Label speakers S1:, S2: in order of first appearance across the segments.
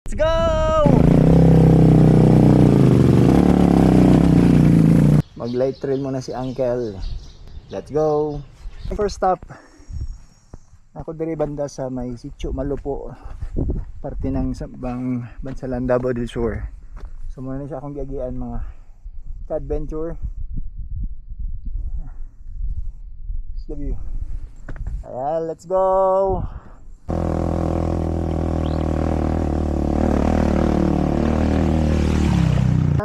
S1: Let's go! Mag-light trail muna si Uncle. Let's go! First stop, ako diri banda sa may Sitio Malupo, parte ng Bansalan, Davao del Sur. So muna na siya akong giagian mga ka-adventure. It's the view. Ayan, let's go!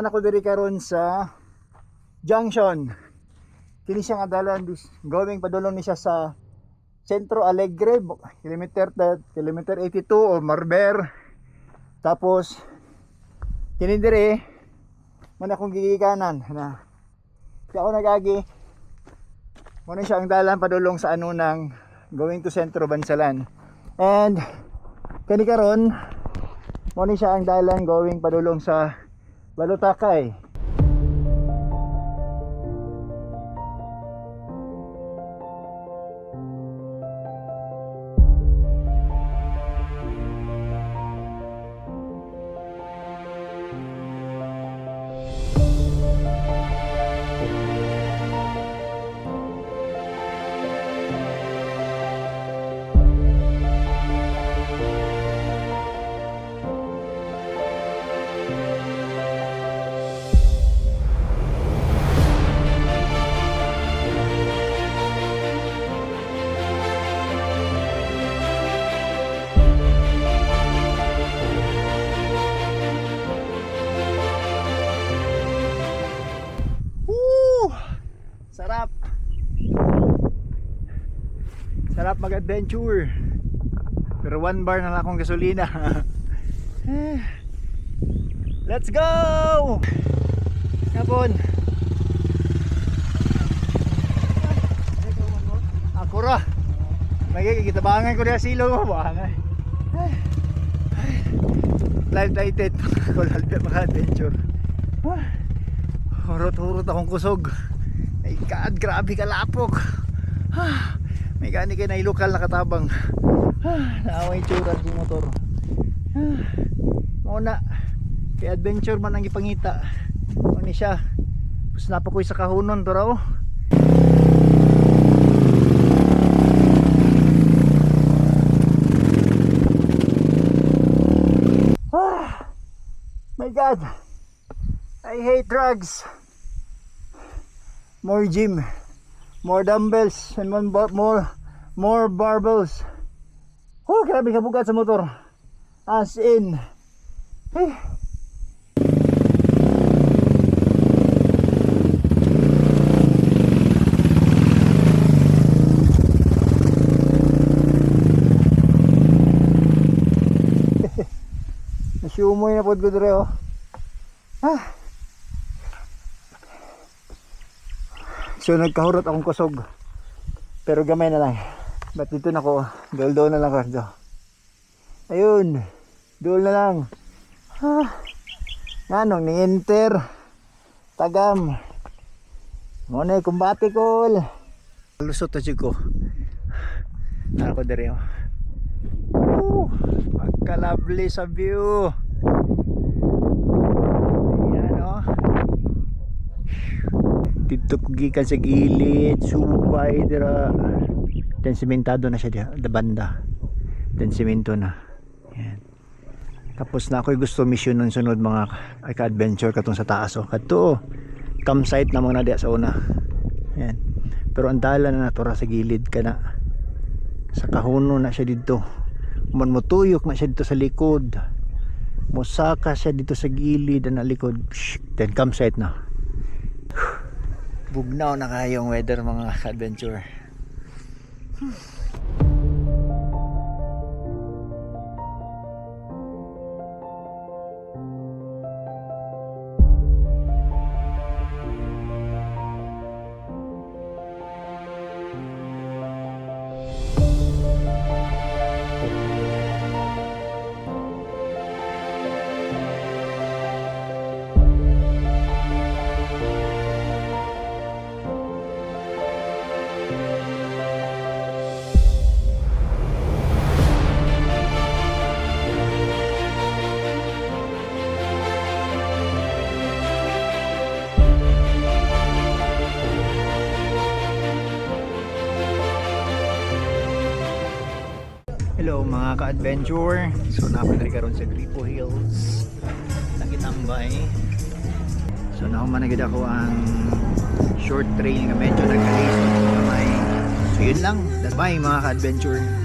S1: Ako diri karon sa junction. Kini siya nga dalan going padulong ni siya sa Centro Alegre, kilometer 82 o Marber. Tapos kini diri man akong gigikanan na. Di ako nagagi. Muna siya ang dalan padulong sa ano ng going to Centro Bansalan. And kani karon muna siya ang dalan going padulong sa Balutakay. Sarap mag-adventure. Pero 1 bar na lang akong gasolina. Let's go! Yapon. Ako ra. Magkikitabangan ko na silo mo. Bangay. Live tighted. Ako lalapit mag-adventure. Hurot-hurot akong kusog. Ay God, grabe kalapok. May gani kayo na ilokal na katabang. Naaway tsura ng motor. Mauna kay adventure man ang ipangita. Ano siya? Tapos napakoy sa kahunon to raw. My God, I hate drugs. More gym, more dumbbells, and more barbells. Oh, grabe kabugat sa motor. As in. Hey. Nasyumoy na po ko dure oh. So nagkahurot akong kusog. Pero gamay na lang. Ba't dito na ko? Dol na lang ko. Ayun. Dol na lang. Nanong ni-enter. Tagam. Muna kumbati kol. Lusot na siya ko. Ano ko dere oh. Pagka-lovely sa view. Ayan oh. Dito gikan sa gilid, subay dira. Then sementado na siya da banda. Then semento na. Yan. Tapos na ako'y gusto mission ng sunod mga ka-adventure katong sa taas oh. Kadto campsite na mga na sa una. Yan. Pero ang dala na natura sa gilid kana. Sa kahuno na siya dito. Mutuyok na siya dito sa likod. Musaka siya dito sa gilid na likod. Then campsite na. Bugnaw na kayong weather mga adventure. Hello mga ka-adventure. So napunta rin karon sa Gripo Hills. Nakitambay. So nahumanagid ako ang short trail nga medyo nagkalisod sa kamay. So yun lang. Bye mga ka-adventure.